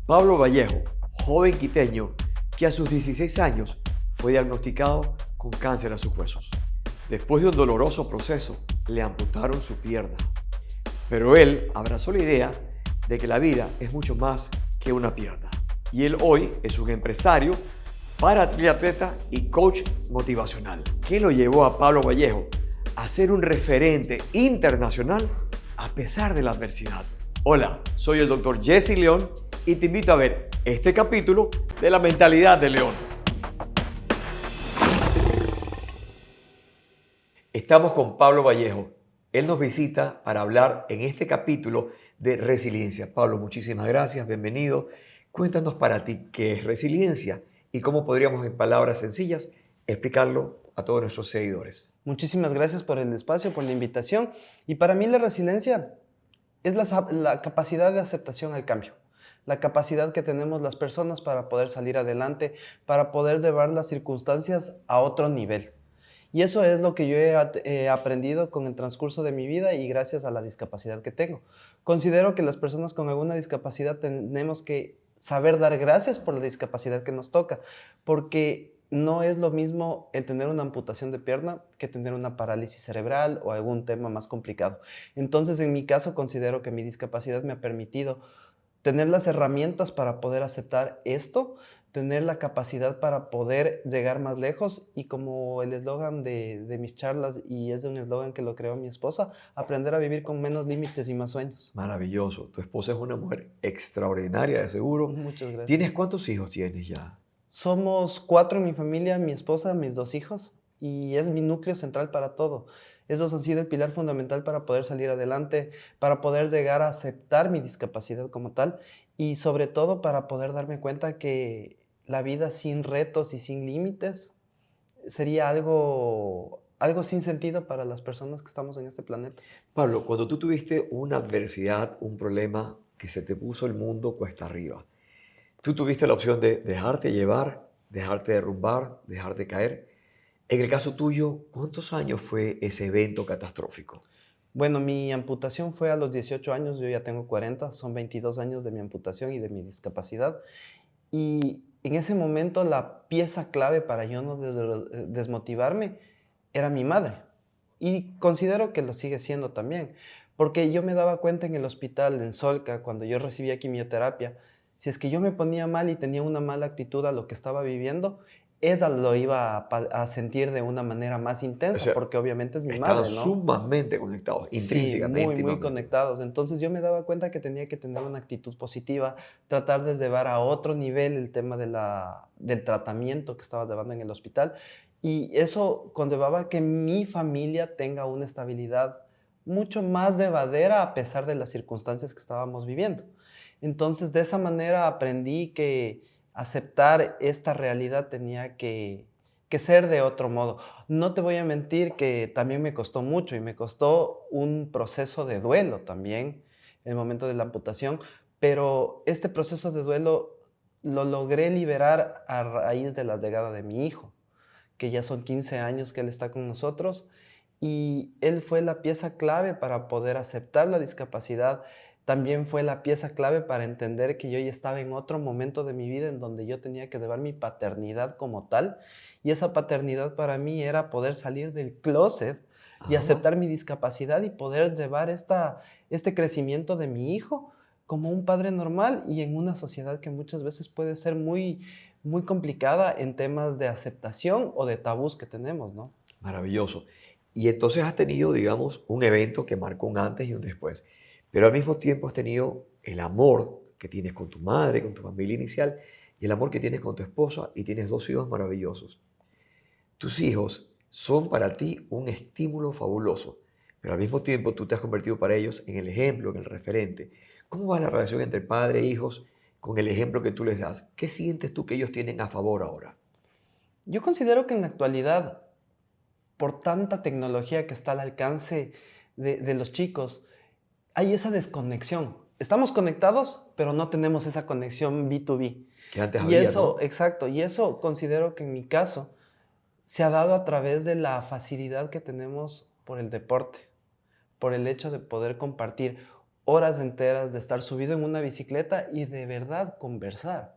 Pablo Vallejo, joven quiteño que a sus 16 años fue diagnosticado con cáncer a sus huesos. Después de un doloroso proceso, le amputaron su pierna. Pero él abrazó la idea de que la vida es mucho más que una pierna. Y él hoy es un empresario, paratriatleta y coach motivacional. ¿Qué lo llevó a Pablo Vallejo a ser un referente internacional a pesar de la adversidad? Hola, soy el Dr. Jesse León y te invito a ver este capítulo de La Mentalidad de León. Estamos con Pablo Vallejo. Él nos visita para hablar en este capítulo de resiliencia. Pablo, muchísimas gracias, bienvenido. Cuéntanos para ti qué es resiliencia y cómo podríamos en palabras sencillas explicarlo a todos nuestros seguidores. Muchísimas gracias por el espacio, por la invitación. Y para mí la resiliencia es la capacidad de aceptación al cambio. La capacidad que tenemos las personas para poder salir adelante, para poder llevar las circunstancias a otro nivel. Y eso es lo que yo he aprendido con el transcurso de mi vida y gracias a la discapacidad que tengo. Considero que las personas con alguna discapacidad tenemos que saber dar gracias por la discapacidad que nos toca, porque no es lo mismo el tener una amputación de pierna que tener una parálisis cerebral o algún tema más complicado. Entonces, en mi caso, considero que mi discapacidad me ha permitido tener las herramientas para poder aceptar esto, tener la capacidad para poder llegar más lejos y como el eslogan de mis charlas, y es un eslogan que lo creó mi esposa, aprender a vivir con menos límites y más sueños. Maravilloso. Tu esposa es una mujer extraordinaria, de seguro. Muchas gracias. ¿Tienes cuántos hijos tienes ya? Somos 4 en mi familia, mi esposa, mis 2 hijos, y es mi núcleo central para todo. Esos han sido el pilar fundamental para poder salir adelante, para poder llegar a aceptar mi discapacidad como tal y sobre todo para poder darme cuenta que la vida sin retos y sin límites sería algo sin sentido para las personas que estamos en este planeta. Pablo, cuando tú tuviste una adversidad, un problema que se te puso el mundo cuesta arriba, tú tuviste la opción de dejarte llevar, dejarte derrumbar, dejarte caer. En el caso tuyo, ¿cuántos años fue ese evento catastrófico? Bueno, mi amputación fue a los 18 años, yo ya tengo 40, son 22 años de mi amputación y de mi discapacidad. Y en ese momento la pieza clave para yo no desmotivarme era mi madre. Y considero que lo sigue siendo también, porque yo me daba cuenta en el hospital, en Solca, cuando yo recibía quimioterapia, si es que yo me ponía mal y tenía una mala actitud a lo que estaba viviendo, ella lo iba a sentir de una manera más O intensa, sea, porque obviamente es mi estaban madre, ¿no? sumamente conectados, Sí, intrínsecamente, muy íntimamente. conectados. Entonces yo me daba cuenta que tenía que tener una actitud positiva, tratar de llevar a otro nivel el tema del tratamiento que estaba llevando en el hospital. Y eso conllevaba que mi familia tenga una estabilidad mucho más llevadera a pesar de las circunstancias que estábamos viviendo. Entonces de esa manera aprendí que aceptar esta realidad tenía que ser de otro modo. No te voy a mentir que también me costó mucho y me costó un proceso de duelo también, el momento de la amputación, pero este proceso de duelo lo logré liberar a raíz de la llegada de mi hijo, que ya son 15 años que él está con nosotros y él fue la pieza clave para poder aceptar la discapacidad. También fue la pieza clave para entender que yo ya estaba en otro momento de mi vida en donde yo tenía que llevar mi paternidad como tal. Y esa paternidad para mí era poder salir del closet y Ajá. aceptar mi discapacidad y poder llevar este crecimiento de mi hijo como un padre normal y en una sociedad que muchas veces puede ser muy complicada en temas de aceptación o de tabús que tenemos, ¿no? Maravilloso. Y entonces has tenido, digamos, un evento que marcó un antes y un después. Pero al mismo tiempo has tenido el amor que tienes con tu madre, con tu familia inicial, y el amor que tienes con tu esposa, y tienes 2 hijos maravillosos. Tus hijos son para ti un estímulo fabuloso, pero al mismo tiempo tú te has convertido para ellos en el ejemplo, en el referente. ¿Cómo va la relación entre padre e hijos con el ejemplo que tú les das? ¿Qué sientes tú que ellos tienen a favor ahora? Yo considero que en la actualidad, por tanta tecnología que está al alcance de los chicos, hay esa desconexión. Estamos conectados, pero no tenemos esa conexión B2B. Que antes Y había, eso, ¿no? exacto, y eso considero que en mi caso se ha dado a través de la facilidad que tenemos por el deporte, por el hecho de poder compartir. horas enteras de estar subido en una bicicleta y de verdad conversar.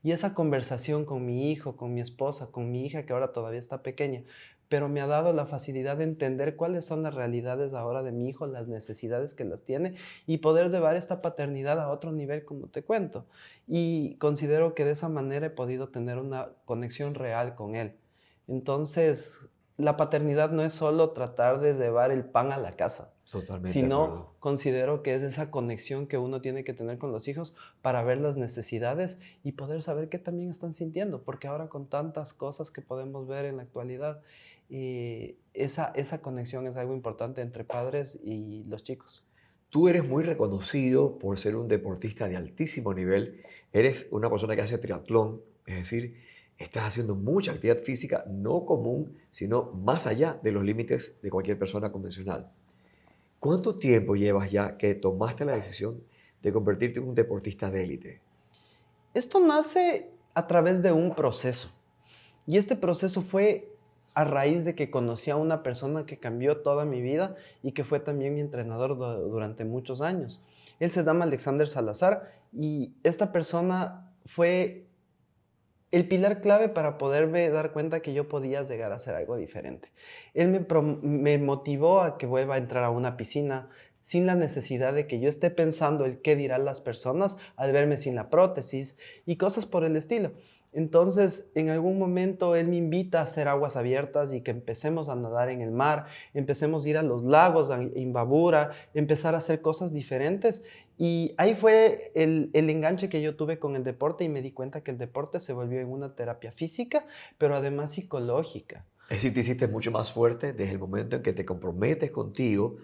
Y esa conversación con mi hijo, con mi esposa, con mi hija que ahora todavía está pequeña, pero me ha dado la facilidad de entender cuáles son las realidades ahora de mi hijo, las necesidades que las tiene y poder llevar esta paternidad a otro nivel, como te cuento. Y considero que de esa manera he podido tener una conexión real con él. Entonces, la paternidad no es solo tratar de llevar el pan a la casa, Totalmente de sino acuerdo. considero que es esa conexión que uno tiene que tener con los hijos para ver las necesidades y poder saber qué también están sintiendo, porque ahora con tantas cosas que podemos ver en la actualidad, esa conexión es algo importante entre padres y los chicos. Tú eres muy reconocido por ser un deportista de altísimo nivel. Eres una persona que hace triatlón, es decir, estás haciendo mucha actividad física no común, sino más allá de los límites de cualquier persona convencional. ¿Cuánto tiempo llevas ya que tomaste la decisión de convertirte en un deportista de élite? Esto nace a través de un proceso. Y este proceso fue a raíz de que conocí a una persona que cambió toda mi vida y que fue también mi entrenador durante muchos años. Él se llama Alexander Salazar y esta persona fue el pilar clave para poderme dar cuenta que yo podía llegar a hacer algo diferente. Él me motivó a que vuelva a entrar a una piscina sin la necesidad de que yo esté pensando el qué dirán las personas al verme sin la prótesis y cosas por el estilo. Entonces, en algún momento él me invita a hacer aguas abiertas y que empecemos a nadar en el mar, empecemos a ir a los lagos, a Imbabura, empezar a hacer cosas diferentes. Y ahí fue el enganche que yo tuve con el deporte y me di cuenta que el deporte se volvió en una terapia física, pero además psicológica. Es decir, te hiciste mucho más fuerte desde el momento en que te comprometes contigo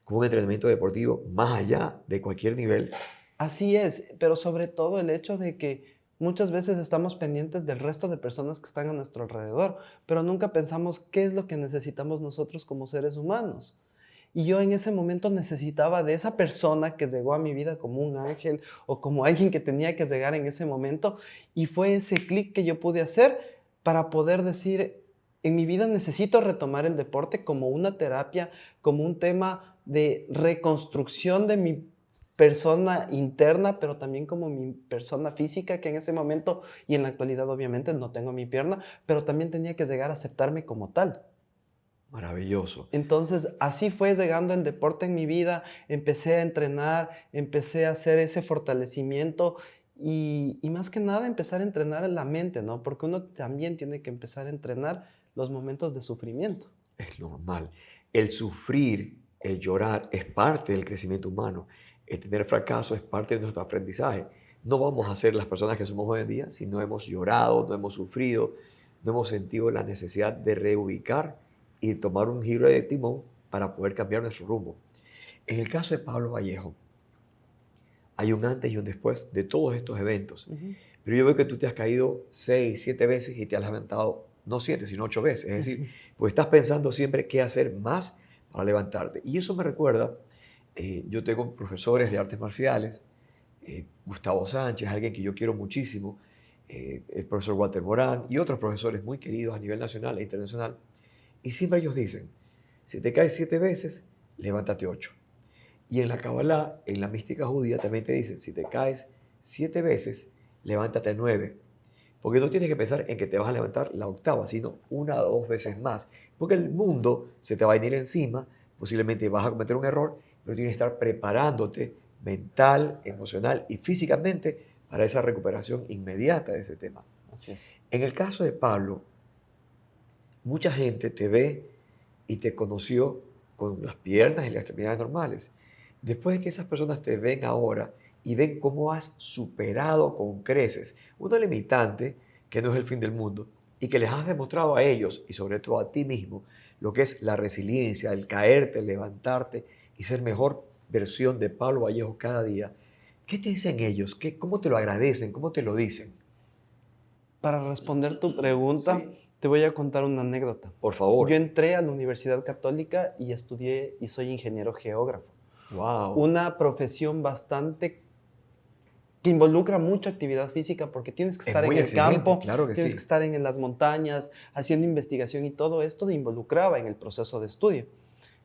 con un entrenamiento deportivo más allá de cualquier nivel. Así es, pero sobre todo el hecho de que muchas veces estamos pendientes del resto de personas que están a nuestro alrededor, pero nunca pensamos qué es lo que necesitamos nosotros como seres humanos. Y yo en ese momento necesitaba de esa persona que llegó a mi vida como un ángel o como alguien que tenía que llegar en ese momento. Y fue ese clic que yo pude hacer para poder decir, en mi vida necesito retomar el deporte como una terapia, como un tema de reconstrucción de mi persona interna, pero también como mi persona física, que en ese momento y en la actualidad obviamente no tengo mi pierna, pero también tenía que llegar a aceptarme como tal. Maravilloso. Entonces, así fue llegando el deporte en mi vida, empecé a entrenar, empecé a hacer ese fortalecimiento y más que nada empezar a entrenar en la mente, ¿no? Porque uno también tiene que empezar a entrenar los momentos de sufrimiento. Es normal. El sufrir, el llorar es parte del crecimiento humano. El tener fracaso es parte de nuestro aprendizaje. No vamos a ser las personas que somos hoy en día si no hemos llorado, no hemos sufrido, no hemos sentido la necesidad de reubicar y tomar un giro de timón para poder cambiar nuestro rumbo. En el caso de Pablo Vallejo, hay un antes y un después de todos estos eventos. Ujú, Pero yo veo que tú te has caído 6, 7 veces y te has levantado no 7, sino 8 veces. Es decir, ujú. pues estás pensando siempre qué hacer más para levantarte. Y eso me recuerda, yo tengo profesores de artes marciales, Gustavo Sánchez, alguien que yo quiero muchísimo, el profesor Walter Morán y otros profesores muy queridos a nivel nacional e internacional. Y siempre ellos dicen, si te caes 7 veces, levántate 8. Y en la Kabbalah, en la mística judía, también te dicen, si te caes 7 veces, levántate 9. Porque no tienes que pensar en que te vas a levantar la octava, sino 1 o 2 veces más. Porque el mundo se te va a venir encima, posiblemente vas a cometer un error, pero tienes que estar preparándote mental, emocional y físicamente para esa recuperación inmediata de ese tema. Así es. En el caso de Pablo, mucha gente te ve y te conoció con las piernas y las extremidades normales. Después de que esas personas te ven ahora y ven cómo has superado con creces una limitante que no es el fin del mundo y que les has demostrado a ellos y sobre todo a ti mismo lo que es la resiliencia, el caerte, el levantarte y ser mejor versión de Pablo Vallejo cada día. ¿Qué te dicen ellos? ¿Cómo te lo agradecen? ¿Cómo te lo dicen? Para responder tu pregunta, Sí. te voy a contar una anécdota. Por Yo favor. entré a la Universidad Católica y estudié y soy ingeniero geógrafo. Wow. Una profesión bastante que involucra mucha actividad física porque tienes que Es estar en muy el exigente, campo, claro que tienes que sí. estar en las montañas, haciendo investigación y todo esto involucraba en el proceso de estudio.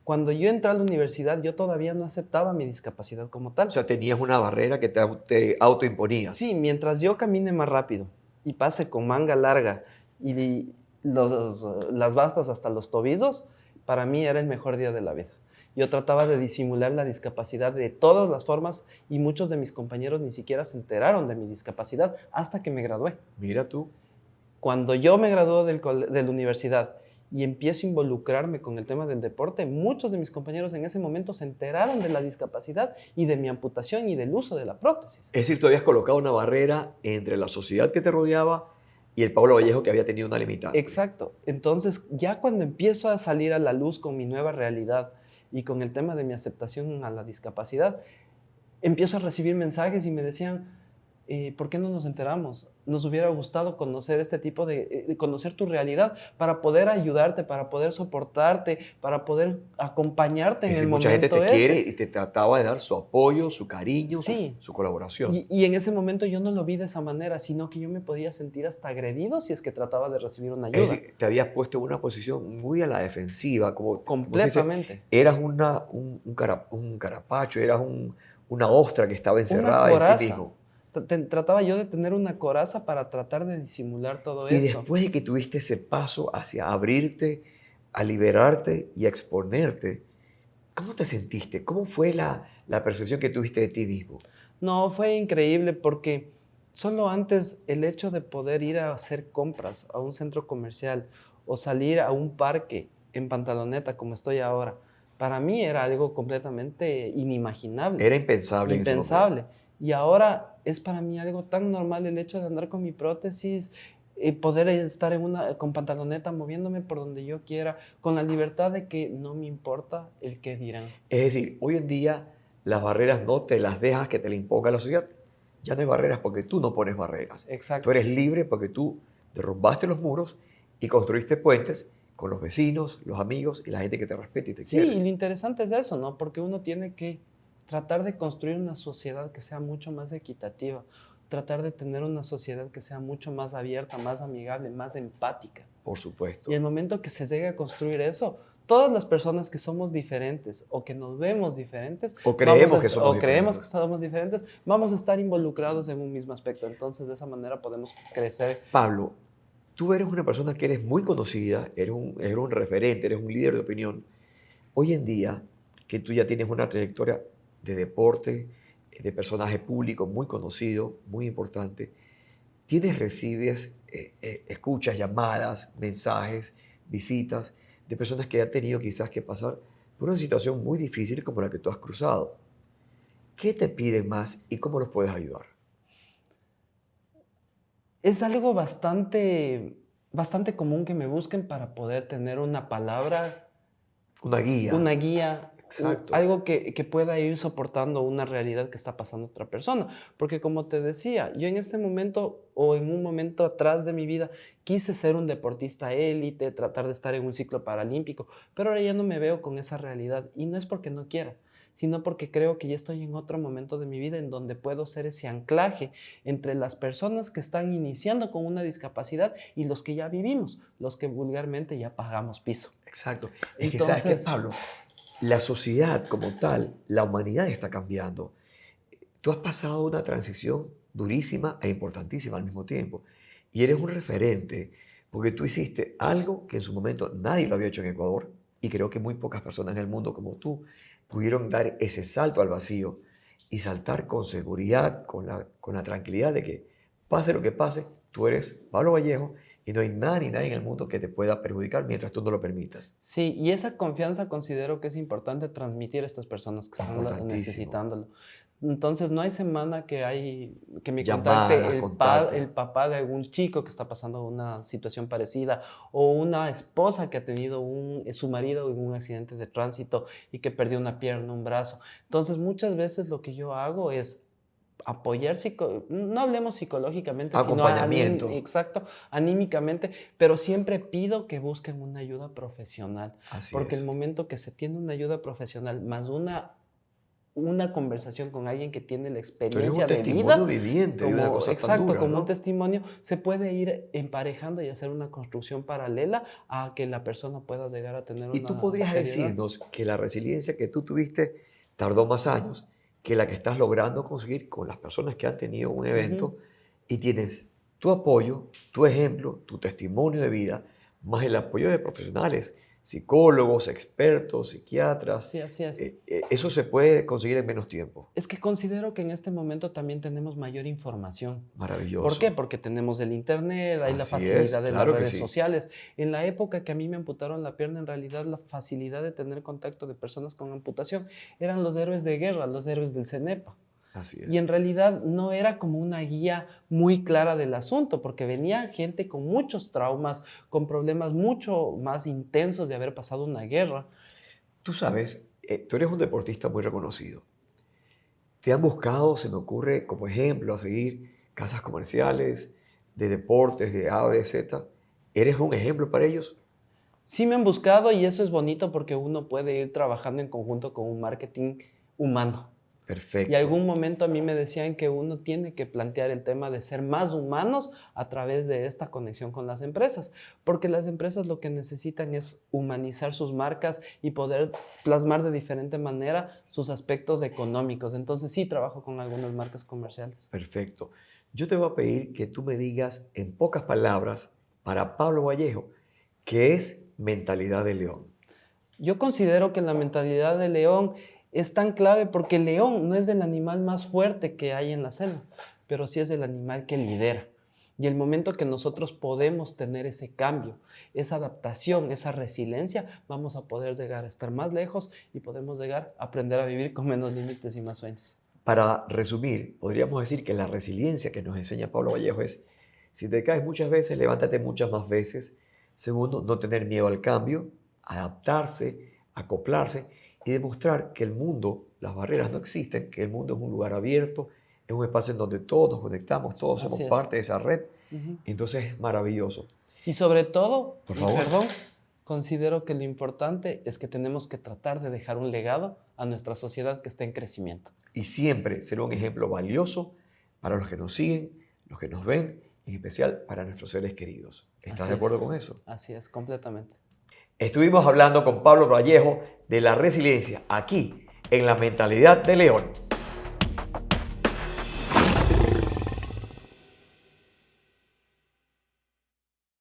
Cuando yo entré a la universidad, yo todavía no aceptaba mi discapacidad como tal. O sea, tenías una barrera que te autoimponías. Sí, mientras yo camine más rápido y pase con manga larga y las bastas hasta los tobillos, para mí era el mejor día de la vida. Yo trataba de disimular la discapacidad de todas las formas y muchos de mis compañeros ni siquiera se enteraron de mi discapacidad hasta que me gradué. Mira tú. Cuando yo me gradué de la universidad y empiezo a involucrarme con el tema del deporte, muchos de mis compañeros en ese momento se enteraron de la discapacidad y de mi amputación y del uso de la prótesis. Es decir, tú habías colocado una barrera entre la sociedad que te rodeaba y el Pablo Vallejo que había tenido una limitante. Exacto. Entonces, ya cuando empiezo a salir a la luz con mi nueva realidad y con el tema de mi aceptación a la discapacidad, empiezo a recibir mensajes y me decían, ¿por qué no nos enteramos? Nos hubiera gustado conocer este tipo conocer tu realidad para poder ayudarte, para poder soportarte, para poder acompañarte Es en el decir, mucha gente momento te quiere ese. y te trataba de dar su apoyo, su cariño, Sí. su colaboración. Y en ese momento yo no lo vi de esa manera, sino que yo me podía sentir hasta agredido si es que trataba de recibir una ayuda. Es decir, te habías puesto en una posición muy a la defensiva, como se dice, Completamente. eras un carapacho, eras una ostra que estaba Una encerrada en sí coraza. mismo. Trataba yo de tener una coraza para tratar de disimular todo Y esto. después de que tuviste ese paso hacia abrirte, a liberarte y a exponerte, ¿cómo te sentiste? ¿Cómo fue la percepción que tuviste de ti mismo? No, fue increíble porque solo antes el hecho de poder ir a hacer compras a un centro comercial o salir a un parque en pantaloneta como estoy ahora, para mí era algo completamente inimaginable, Era impensable en ese momento. impensable. Y ahora es para mí algo tan normal el hecho de andar con mi prótesis, poder estar con pantaloneta moviéndome por donde yo quiera, con la libertad de que no me importa el qué dirán. Es decir, hoy en día las barreras no te las dejas que te la imponga la sociedad. Ya no hay barreras porque tú no pones barreras. Tú Exacto. eres libre porque tú derrumbaste los muros y construiste puentes con los vecinos, los amigos y la gente que te respeta y te Sí, y quiere. lo interesante es eso, ¿no? Porque uno tiene que tratar de construir una sociedad que sea mucho más equitativa, tratar de tener una sociedad que sea mucho más abierta, más amigable, más empática. Por Y el supuesto. momento que se llegue a construir eso, todas las personas que somos diferentes o que nos vemos diferentes, O creemos que somos o creemos que diferentes. somos diferentes, vamos a estar involucrados en un mismo aspecto. Entonces, de esa manera podemos crecer. Pablo, tú eres una persona que eres muy conocida, eres un referente, eres un líder de opinión. Hoy en día, que tú ya tienes una trayectoria de deporte, de personaje público muy conocido, muy importante, recibes, escuchas llamadas, mensajes, visitas de personas que han tenido quizás que pasar por una situación muy difícil como la que tú has cruzado. ¿Qué te piden más y cómo los puedes ayudar? Es algo bastante común que me busquen para poder tener una palabra, una Guía. guía, Exacto. algo que pueda ir soportando una realidad que está pasando otra persona. Porque como te decía, yo en este momento o en un momento atrás de mi vida quise ser un deportista élite, tratar de estar en un ciclo paralímpico, pero ahora ya no me veo con esa realidad y no es porque no quiera, sino porque creo que ya estoy en otro momento de mi vida en donde puedo ser ese anclaje entre las personas que están iniciando con una discapacidad y los que ya vivimos, los que vulgarmente ya pagamos piso. Exacto. Es que, ¿sabes qué, Entonces, Pablo? La sociedad como tal, la humanidad está cambiando. Tú has pasado una transición durísima e importantísima al mismo tiempo. Y eres un referente porque tú hiciste algo que en su momento nadie lo había hecho en Ecuador y creo que muy pocas personas en el mundo como tú pudieron dar ese salto al vacío y saltar con seguridad, con la tranquilidad de que pase lo que pase, tú eres Pablo Vallejo y no hay nada ni nadie en el mundo que te pueda perjudicar mientras tú no lo permitas. sí, y esa confianza considero que es importante transmitir a estas personas que están Importantísimo. necesitándolo. Entonces, no hay semana que me contacte Llamadas, el contacto. papá de algún chico que está pasando una situación parecida o una esposa que ha tenido su marido en un accidente de tránsito y que perdió una pierna, un brazo. Entonces, muchas veces lo que yo hago es apoyar, no hablemos psicológicamente, sino Acompañamiento. exacto, anímicamente, pero siempre pido que busquen una ayuda profesional, Así porque el es. momento que se tiene una ayuda profesional más una conversación con alguien que tiene la Tú eres un experiencia de testimonio vida, viviente de una como, cosa tan exacto, dura, como un ¿no? testimonio, se puede ir emparejando y hacer una construcción paralela a que la persona pueda llegar a tener Y tú una podrías seriedad. decirnos que la resiliencia que tú tuviste tardó más años que la que estás logrando conseguir con las personas que han tenido un Ujú. evento y tienes tu apoyo, tu ejemplo, tu testimonio de vida, más el apoyo de profesionales, psicólogos, expertos, psiquiatras. Sí, así es. Eso se puede conseguir en menos tiempo. Es que considero que en este momento también tenemos mayor información. ¿Por qué? Maravilloso. Porque tenemos el internet, hay la Así es, facilidad de las claro que redes sí. sociales. En la época que a mí me amputaron la pierna, en realidad la facilidad de tener contacto de personas con amputación eran los héroes de guerra, los héroes del CENEPA. Así Y es. en realidad no era como una guía muy clara del asunto, porque venía gente con muchos traumas, con problemas mucho más intensos de haber pasado una guerra. Tú sabes, tú eres un deportista muy reconocido. ¿Te han buscado, se me ocurre, como ejemplo, a seguir casas comerciales, de deportes, de A, B, Z? ¿Eres un ejemplo para ellos? Sí me han buscado y eso es bonito porque uno puede ir trabajando en conjunto con un marketing humano. Y Perfecto, algún momento a mí me decían que uno tiene que plantear el tema de ser más humanos a través de esta conexión con las empresas, porque las empresas lo que necesitan es humanizar sus marcas y poder plasmar de diferente manera sus aspectos económicos. Entonces sí trabajo con algunas marcas comerciales. perfecto. Yo te voy a pedir que tú me digas en pocas palabras, para Pablo Vallejo, qué es mentalidad de león. Yo considero que la mentalidad de león es tan clave porque el león no es el animal más fuerte que hay en la selva, pero sí es el animal que lidera. Y el momento que nosotros podemos tener ese cambio, esa adaptación, esa resiliencia, vamos a poder llegar a estar más lejos y podemos llegar a aprender a vivir con menos límites y más sueños. Para resumir, podríamos decir que la resiliencia que nos enseña Pablo Vallejo es, si te caes muchas veces, levántate muchas más veces. Segundo, no tener miedo al cambio, adaptarse, acoplarse y demostrar que el mundo, las barreras no existen, que el mundo es un lugar abierto, es un espacio en donde todos nos conectamos, todos somos Así es. parte de esa red. Ujú. Entonces es maravilloso. Y sobre todo, Por y favor. perdón, considero que lo importante es que tenemos que tratar de dejar un legado a nuestra sociedad que está en crecimiento. Y siempre será un ejemplo valioso para los que nos siguen, los que nos ven, en especial para nuestros seres queridos. ¿Estás Así de acuerdo es. con eso? Así es, completamente. Estuvimos hablando con Pablo Vallejo de la resiliencia aquí en La Mentalidad de León.